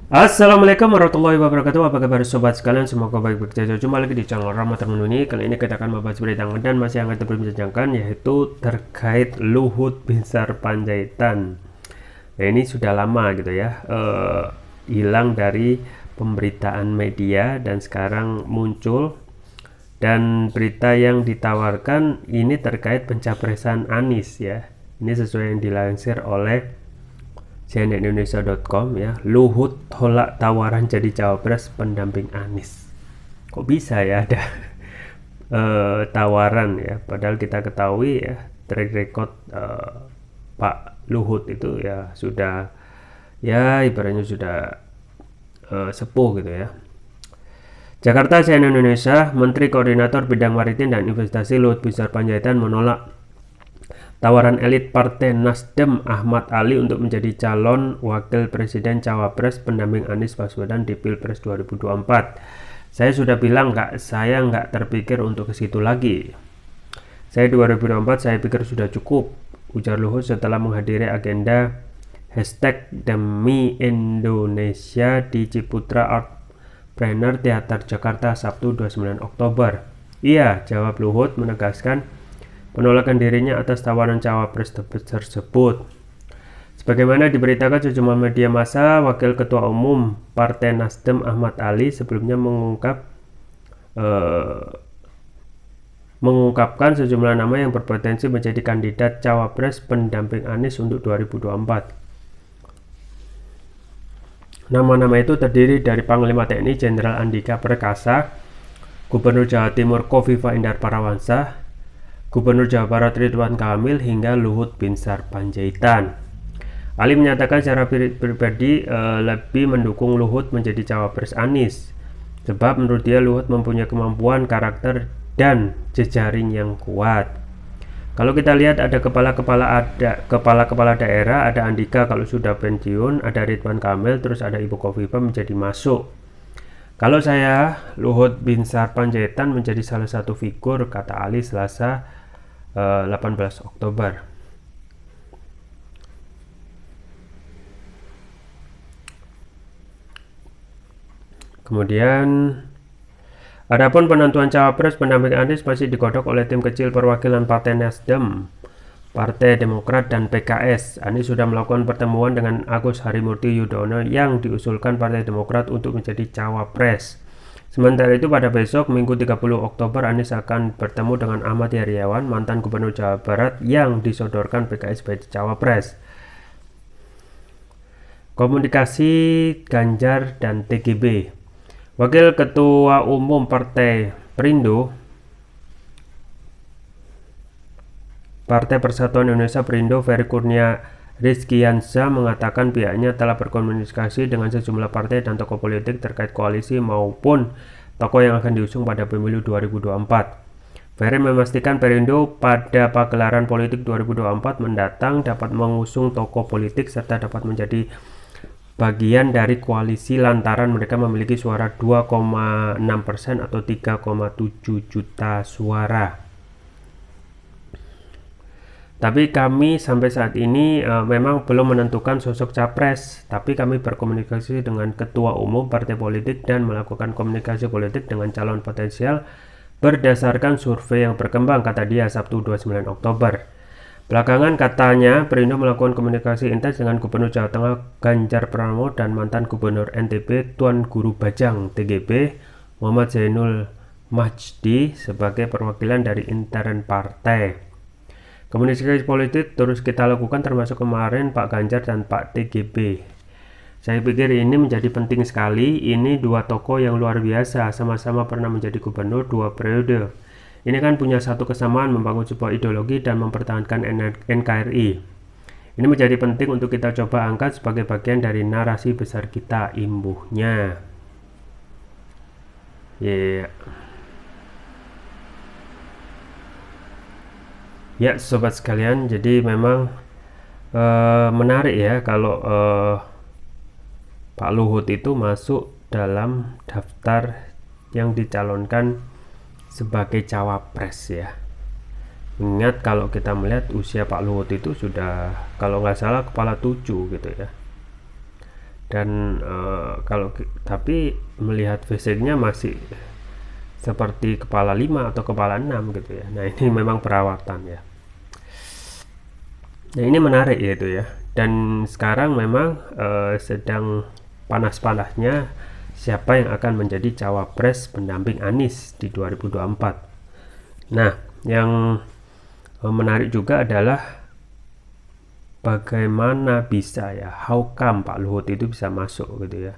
Assalamualaikum warahmatullahi wabarakatuh. Apa kabar sobat sekalian? Semoga baik-baik saja. Jumpa lagi di channel Rama Termenu ini. Kali ini kita akan membahas berita dan masih hangat diperbincangkan, yaitu terkait Luhut Binsar Panjaitan. Nah, ini sudah lama gitu ya, hilang dari pemberitaan media dan sekarang muncul. Dan berita yang ditawarkan ini terkait pencapresan Anies ya. Ini sesuai yang dilansir oleh cnnindonesia.com ya. Luhut tolak tawaran jadi cawapres pendamping Anies. Kok bisa ya ada tawaran ya, padahal kita ketahui ya track record Pak Luhut itu ya sudah, ya ibaratnya sudah sepuh gitu ya. Jakarta, CNN Indonesia. Menteri Koordinator Bidang Maritim dan Investasi Luhut Binsar Panjaitan menolak tawaran elit Partai Nasdem Ahmad Ali untuk menjadi calon wakil presiden cawapres pendamping Anies Baswedan di Pilpres 2024. Saya sudah bilang saya nggak terpikir untuk ke situ lagi. Saya 2024 saya pikir sudah cukup, ujar Luhut setelah menghadiri agenda #Demi Indonesia di Ciputra Artpreneur Theater Jakarta Sabtu 29 Oktober. Iya, jawab Luhut menegaskan penolakan dirinya atas tawaran cawapres tersebut. Sebagaimana diberitakan sejumlah media massa, Wakil Ketua Umum Partai Nasdem Ahmad Ali sebelumnya mengungkapkan sejumlah nama yang berpotensi menjadi kandidat cawapres pendamping Anies untuk 2024. Nama-nama itu terdiri dari Panglima TNI Jenderal Andika Perkasa, Gubernur Jawa Timur Kofifa Indar Parawansa, Gubernur Jawa Barat Ridwan Kamil hingga Luhut Binsar Panjaitan. Ali menyatakan secara pribadi lebih mendukung Luhut menjadi cawapres Anies, sebab menurut dia Luhut mempunyai kemampuan, karakter, dan jejaring yang kuat. Kalau kita lihat ada kepala-kepala daerah, ada Andika kalau sudah pensiun, ada Ridwan Kamil, terus ada Ibu Kofifa menjadi masuk. Kalau saya, Luhut Binsar Panjaitan menjadi salah satu figur, kata Ali Selasa 18 Oktober. Kemudian, adapun penentuan cawapres pendamping Anies masih digodok oleh tim kecil perwakilan Partai Nasdem, Partai Demokrat, dan PKS. Anies sudah melakukan pertemuan dengan Agus Harimurti Yudhoyono yang diusulkan Partai Demokrat untuk menjadi cawapres. Sementara itu pada besok Minggu 30 Oktober Anies akan bertemu dengan Ahmad Heriawan, mantan Gubernur Jawa Barat yang disodorkan PKS sebagai cawapres. Komunikasi Ganjar dan TGB. Wakil Ketua Umum Partai Perindo, Partai Persatuan Indonesia Perindo, Ferry Kurnia Rizkyansyah mengatakan pihaknya telah berkomunikasi dengan sejumlah partai dan tokoh politik terkait koalisi maupun tokoh yang akan diusung pada pemilu 2024. Ferry memastikan Perindo pada pagelaran politik 2024 mendatang dapat mengusung tokoh politik serta dapat menjadi bagian dari koalisi lantaran mereka memiliki suara 2,6% atau 3,7 juta suara. Tapi kami sampai saat ini memang belum menentukan sosok capres, tapi kami berkomunikasi dengan ketua umum partai politik dan melakukan komunikasi politik dengan calon potensial berdasarkan survei yang berkembang, kata dia Sabtu 29 Oktober. Belakangan katanya Perindo melakukan komunikasi intens dengan Gubernur Jawa Tengah Ganjar Pranowo dan mantan Gubernur NTB Tuan Guru Bajang TGB Muhammad Zainul Majdi sebagai perwakilan dari intern partai. Komunikasi politik terus kita lakukan termasuk kemarin Pak Ganjar dan Pak TGB. Saya pikir ini menjadi penting sekali. Ini dua tokoh yang luar biasa, sama-sama pernah menjadi gubernur 2 periode. Ini kan punya satu kesamaan, membangun sebuah ideologi dan mempertahankan NKRI. Ini menjadi penting untuk kita coba angkat sebagai bagian dari narasi besar kita, imbuhnya. Yeah. Ya sobat sekalian, jadi memang menarik ya kalau Pak Luhut itu masuk dalam daftar yang dicalonkan sebagai cawapres ya. Ingat kalau kita melihat usia Pak Luhut itu sudah kalau nggak salah kepala 7 gitu ya. dan tapi melihat fisiknya masih seperti kepala 5 atau kepala 6 gitu ya. Nah ini memang perawatan ya. Nah ini menarik ya itu ya. Dan sekarang memang sedang panas-panasnya siapa yang akan menjadi cawapres pendamping Anies di 2024. Nah yang menarik juga adalah bagaimana bisa ya, how come Pak Luhut itu bisa masuk gitu ya.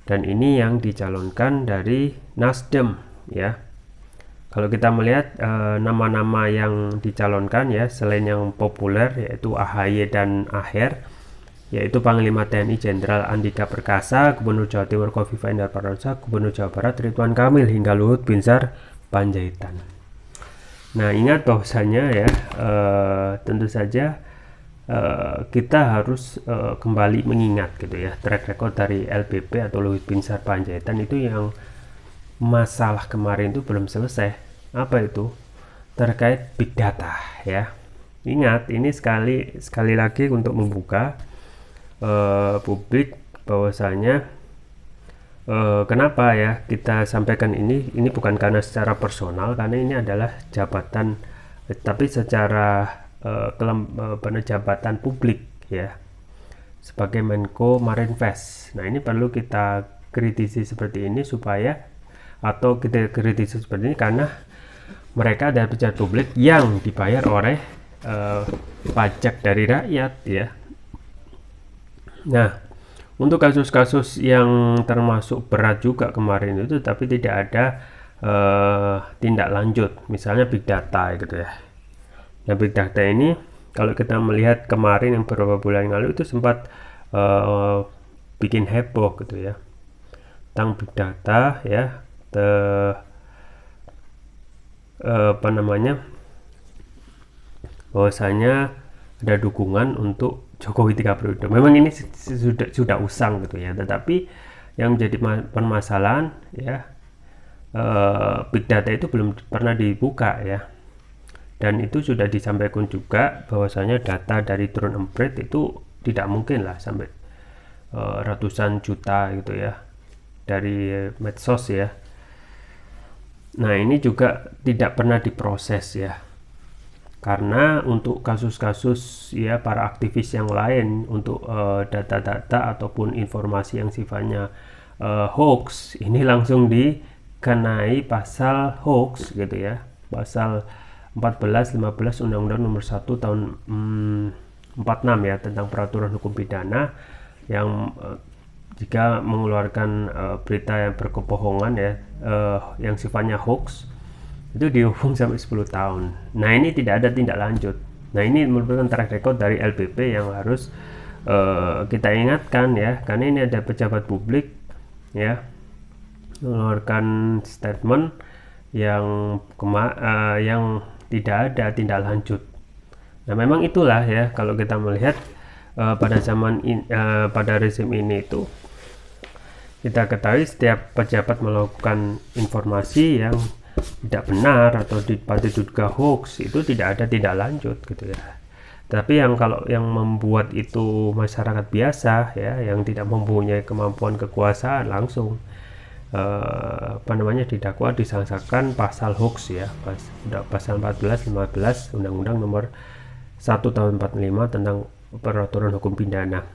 Dan ini yang dicalonkan dari Nasdem ya. Kalau kita melihat nama-nama yang dicalonkan ya, selain yang populer yaitu AHY dan Aher, yaitu Panglima TNI Jenderal Andika Perkasa, Gubernur Jawa Timur Kofifa Indar Parawansa, Gubernur Jawa Barat Ridwan Kamil, hingga Luhut Binsar Panjaitan. Nah ingat bahwasanya ya, tentu saja kita harus kembali mengingat gitu ya, track record dari LBP atau Luhut Binsar Panjaitan itu yang masalah kemarin itu belum selesai. Apa itu? Terkait big data ya. Ingat, ini sekali lagi untuk membuka publik bahwasanya kenapa ya kita sampaikan ini bukan karena secara personal, karena ini adalah jabatan, tapi secara jabatan publik ya, sebagai Menko Marinvest. Nah ini perlu kita kritisi seperti ini atau kita kritisi seperti ini karena mereka adalah pejabat publik yang dibayar oleh pajak dari rakyat ya. Nah untuk kasus-kasus yang termasuk berat juga kemarin itu, tapi tidak ada tindak lanjut, misalnya big data gitu ya. Nah big data ini kalau kita melihat kemarin yang beberapa bulan lalu itu sempat bikin heboh gitu ya tentang big data ya, bahwasanya ada dukungan untuk Jokowi 3 periode. Memang ini sudah usang gitu ya, tetapi yang menjadi permasalahan ya, big data itu belum pernah dibuka ya. Dan itu sudah disampaikan juga bahwasanya data dari drone emprit itu tidak mungkin lah sampai ratusan juta gitu ya dari medsos ya. Nah ini juga tidak pernah diproses ya, karena untuk kasus-kasus ya para aktivis yang lain untuk data-data ataupun informasi yang sifatnya hoax, ini langsung dikenai pasal hoax gitu ya, pasal 14, 15 Undang-Undang Nomor 1 Tahun 46 ya, tentang Peraturan Hukum Pidana, yang jika mengeluarkan berita yang berkebohongan ya, yang sifatnya hoax, itu dihukum sampai 10 tahun. Nah ini tidak ada tindak lanjut. Nah ini merupakan track record dari LBP yang harus kita ingatkan ya, karena ini ada pejabat publik ya mengeluarkan statement yang tidak ada tindak lanjut. Nah memang itulah ya, kalau kita melihat pada rezim ini itu kita ketahui setiap pejabat melakukan informasi yang tidak benar atau patut diduga hoax, itu tidak ada tindak lanjut gitu ya. Tapi kalau yang membuat itu masyarakat biasa ya, yang tidak mempunyai kemampuan kekuasaan, langsung didakwa, disangkakan pasal hoax ya, pasal 14, 15 Undang-Undang Nomor 1 Tahun 45 tentang Peraturan Hukum Pidana.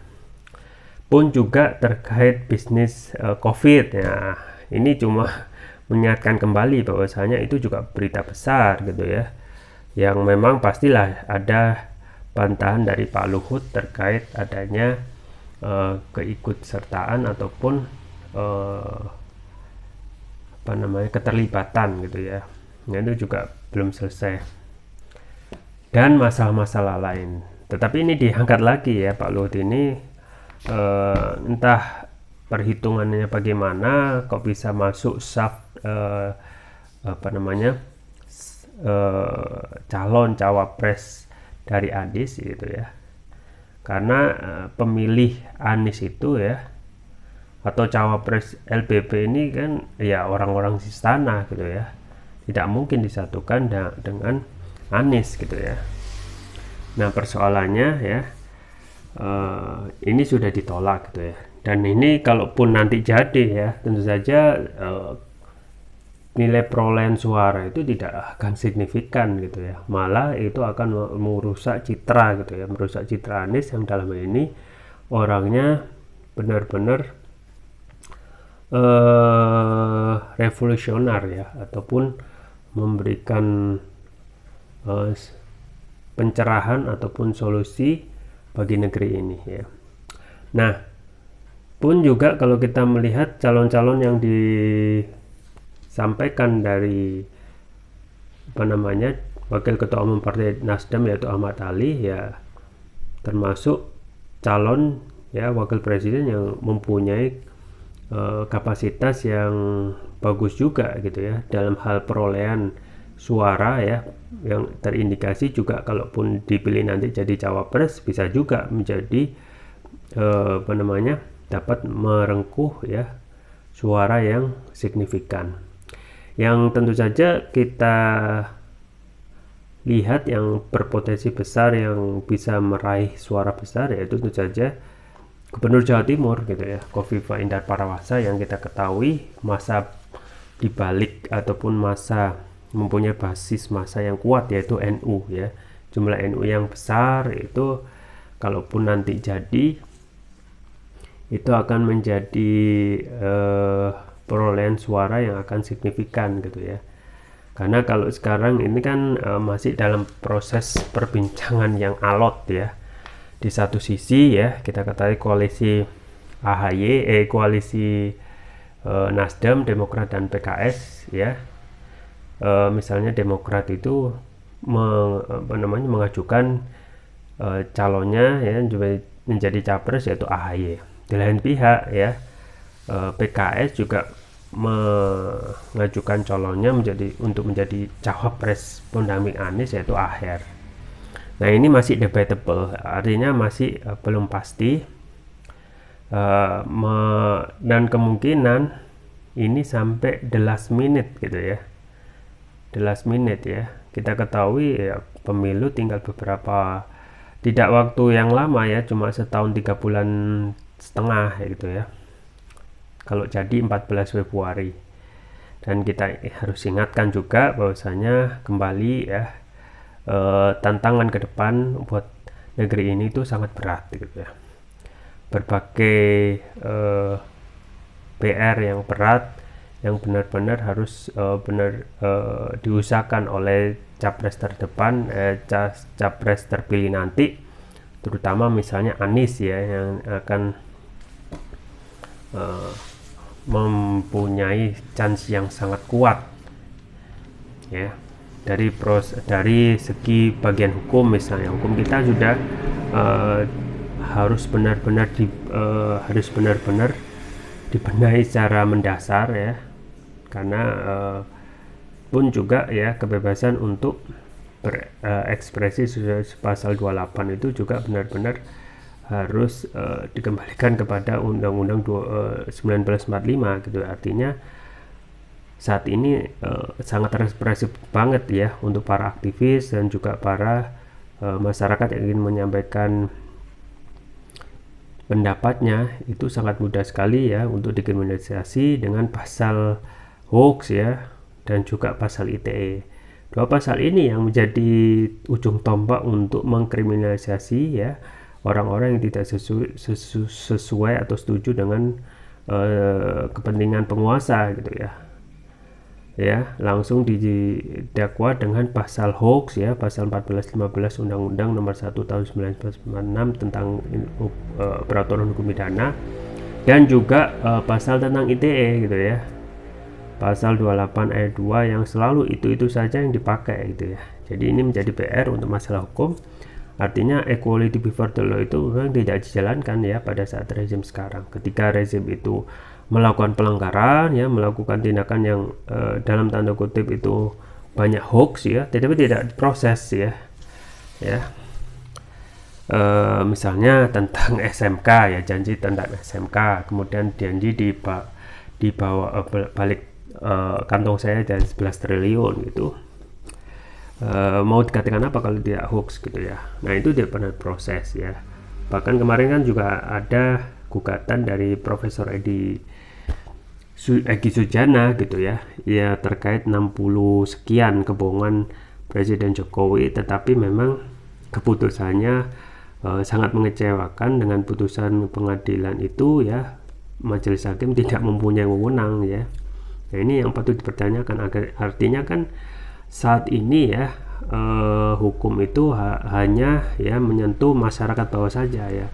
Pun juga terkait bisnis COVID ya, ini cuma mengingatkan kembali bahwasanya itu juga berita besar gitu ya, yang memang pastilah ada bantahan dari Pak Luhut terkait adanya keikutsertaan ataupun keterlibatan gitu ya. Nah, itu juga belum selesai, dan masalah-masalah lain. Tetapi ini diangkat lagi ya, Pak Luhut ini entah perhitungannya bagaimana kok bisa masuk calon cawapres dari Anies gitu ya. Karena pemilih Anies itu ya, atau cawapres LBP ini kan ya orang-orang istana gitu ya, tidak mungkin disatukan dengan Anies gitu ya. Nah persoalannya ya, ini sudah ditolak gitu ya. Dan ini kalaupun nanti jadi ya, tentu saja nilai perolehan suara itu tidak akan signifikan gitu ya, malah itu akan merusak citra gitu ya, merusak citra Anies yang dalam ini orangnya benar-benar revolusioner ya, ataupun memberikan pencerahan ataupun solusi bagi negeri ini ya. Nah, pun juga kalau kita melihat calon-calon yang disampaikan dari Wakil Ketua Umum Partai Nasdem yaitu Ahmad Ali ya, termasuk calon ya Wakil Presiden yang mempunyai kapasitas yang bagus juga gitu ya dalam hal perolehan suara ya, yang terindikasi juga kalaupun dipilih nanti jadi cawapres bisa juga menjadi dapat merengkuh ya suara yang signifikan. Yang tentu saja kita lihat yang berpotensi besar yang bisa meraih suara besar yaitu tentu saja Gubernur Jawa Timur gitu ya, Khofifah Indar Parawansa, yang kita ketahui masa dibalik ataupun masa mempunyai basis masa yang kuat yaitu NU ya, jumlah NU yang besar itu kalaupun nanti jadi itu akan menjadi perolehan suara yang akan signifikan gitu ya. Karena kalau sekarang ini kan masih dalam proses perbincangan yang alot ya. Di satu sisi ya kita ketahui koalisi koalisi Nasdem, Demokrat dan PKS ya. Misalnya Demokrat itu mengajukan calonnya ya menjadi capres yaitu AHY. Di lain pihak ya PKS juga mengajukan calonnya untuk menjadi cawapres pendamping Anies yaitu Aher. Nah ini masih debatable, artinya masih belum pasti dan kemungkinan ini sampai the last minute gitu ya, the last minute ya. Kita ketahui ya, pemilu tinggal tidak waktu yang lama ya, cuma setahun 3 bulan setengah gitu ya, kalau jadi 14 Februari. Dan kita harus ingatkan juga bahwasanya kembali ya tantangan ke depan buat negeri ini itu sangat berat gitu ya, berbagai PR yang berat yang benar-benar harus diusahakan oleh capres terdepan, capres terpilih nanti, terutama misalnya Anies ya, yang akan mempunyai chance yang sangat kuat ya dari segi bagian hukum. Misalnya hukum kita sudah harus benar-benar dibenahi secara mendasar ya, karena pun juga ya kebebasan untuk berekspresi sesuai pasal 28 itu juga benar-benar harus dikembalikan kepada Undang-Undang 1945 gitu. Artinya saat ini sangat represif banget ya untuk para aktivis dan juga para masyarakat yang ingin menyampaikan pendapatnya, itu sangat mudah sekali ya untuk dikriminalisasi dengan pasal hoax ya dan juga pasal ITE. Dua pasal ini yang menjadi ujung tombak untuk mengkriminalisasi ya orang-orang yang tidak sesuai atau setuju dengan kepentingan penguasa gitu ya, langsung didakwa dengan pasal hoax ya, pasal 1415 Undang-Undang Nomor 1 Tahun 1946 tentang peraturan hukum pidana, dan juga pasal tentang ITE gitu ya, pasal 28 ayat 2 yang selalu itu saja yang dipakai gitu ya. Jadi ini menjadi PR untuk masalah hukum. Artinya equality before the law itu memang tidak dijalankan ya pada saat rezim sekarang. Ketika rezim itu melakukan pelanggaran ya, melakukan tindakan yang dalam tanda kutip itu banyak hoax ya, tetapi tidak diproses ya. Misalnya tentang SMK ya, janji tentang SMK, kemudian janji dibawa balik kantong saya dan 11 triliun gitu. Mau dikatakan apa kalau tidak hoax gitu ya. Nah itu tidak pernah proses ya. Bahkan kemarin kan juga ada gugatan dari Profesor Egi Sujana gitu ya, terkait 60 sekian kebohongan Presiden Jokowi, tetapi memang keputusannya sangat mengecewakan. Dengan putusan pengadilan itu ya, majelis hakim tidak mempunyai wewenang ya. Nah, ini yang patut dipertanyakan. Artinya kan saat ini ya, hukum itu hanya ya menyentuh masyarakat bawah saja ya,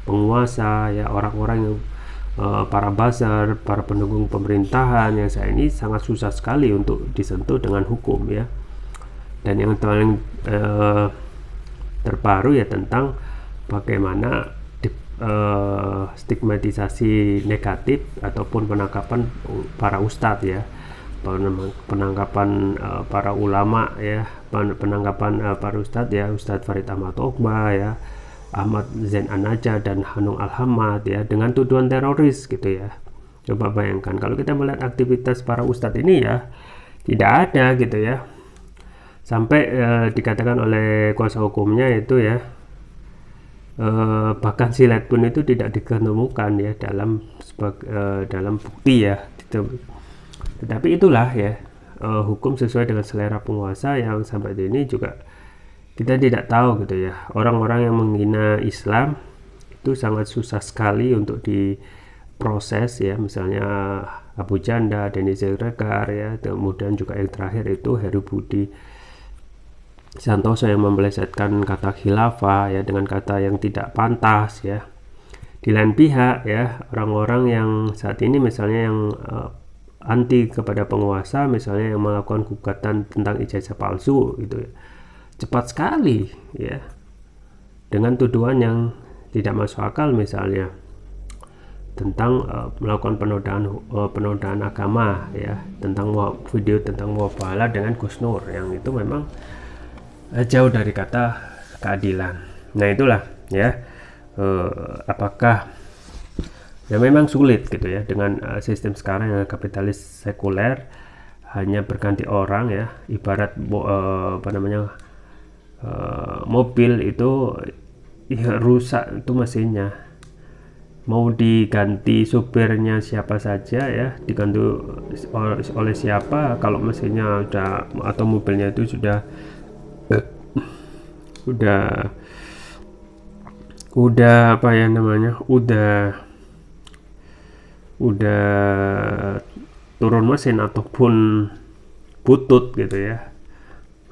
penguasa ya, orang-orang yang para buzzer, para pendukung pemerintahan yang saat ini sangat susah sekali untuk disentuh dengan hukum ya. Dan yang paling terbaru ya tentang bagaimana stigmatisasi negatif ataupun penangkapan para ustadz ya, penangkapan para ulama ya, penangkapan para ustadz ya, Ustadz Farid Ahmad Okbah ya, Ahmad Zain An-Najah dan Hanung Al-Hamad ya, dengan tuduhan teroris gitu ya. Coba bayangkan kalau kita melihat aktivitas para ustadz ini ya, tidak ada gitu ya, sampai dikatakan oleh kuasa hukumnya itu ya, bahkan silet pun itu tidak diketemukan ya dalam bukti ya gitu. Tetapi itulah ya, hukum sesuai dengan selera penguasa yang sampai ini juga kita tidak tahu gitu ya. Orang-orang yang menghina Islam itu sangat susah sekali untuk diproses ya, misalnya Abu Janda, Denny Zagrekar ya, kemudian juga yang terakhir itu Heru Budi Santoso yang mempelesetkan kata khilafah ya dengan kata yang tidak pantas ya. Di lain pihak ya, orang-orang yang saat ini misalnya yang anti kepada penguasa, misalnya yang melakukan gugatan tentang ijazah palsu gitu ya, cepat sekali ya, dengan tuduhan yang tidak masuk akal, misalnya tentang melakukan penodaan agama ya, tentang video tentang muabalah dengan Gus Nur, yang itu memang jauh dari kata keadilan. Nah itulah ya, apakah ya memang sulit gitu ya dengan sistem sekarang yang kapitalis sekuler, hanya berganti orang ya, ibarat mobil itu ya, rusak itu mesinnya, mau diganti supirnya siapa saja ya, diganti oleh siapa, kalau mesinnya udah atau mobilnya itu sudah apa ya namanya, udah turun mesin ataupun butut gitu ya,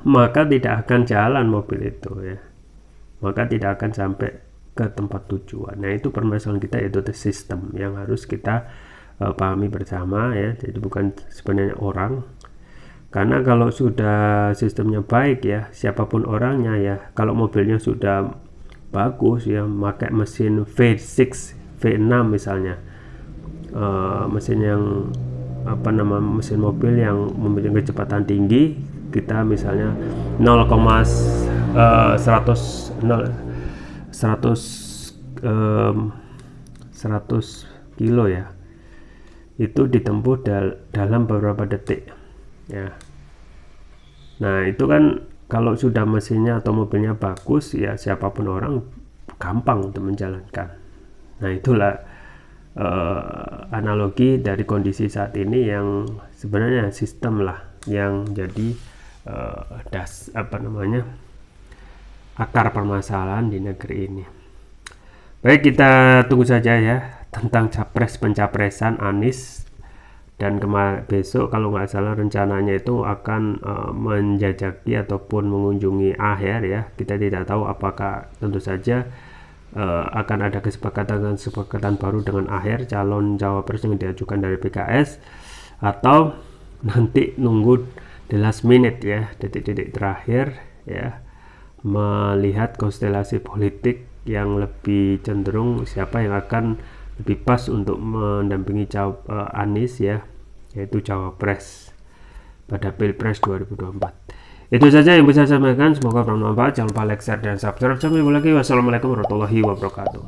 maka tidak akan jalan mobil itu ya, maka tidak akan sampai ke tempat tujuan. Nah itu permasalahan kita, yaitu sistem yang harus kita pahami bersama ya. Jadi bukan sebenarnya orang, karena kalau sudah sistemnya baik ya, siapapun orangnya ya, kalau mobilnya sudah bagus ya, pakai mesin V6, V6 misalnya, mesin yang mesin mobil yang memiliki kecepatan tinggi, kita misalnya 100 kilo ya, itu ditempuh dalam beberapa detik ya. Nah itu kan kalau sudah mesinnya atau mobilnya bagus ya, siapapun orang gampang untuk menjalankan. Nah itulah analogi dari kondisi saat ini, yang sebenarnya sistem lah yang jadi akar permasalahan di negeri ini. Baik, kita tunggu saja ya tentang capres pencapresan Anies, dan besok kalau nggak salah rencananya itu akan menjajaki ataupun mengunjungi Aher ya. Kita tidak tahu apakah, tentu saja akan ada kesepakatan baru dengan Aher, calon cawapres yang diajukan dari PKS, atau nanti nunggu the last minute ya, detik-detik terakhir ya, melihat konstelasi politik yang lebih cenderung siapa yang akan lebih pas untuk mendampingi Anies ya, yaitu cawapres pada Pilpres 2024. Itu saja yang bisa saya sampaikan, semoga bermanfaat. Jangan lupa like, share, dan subscribe. Sampai jumpa lagi. Wassalamualaikum warahmatullahi wabarakatuh.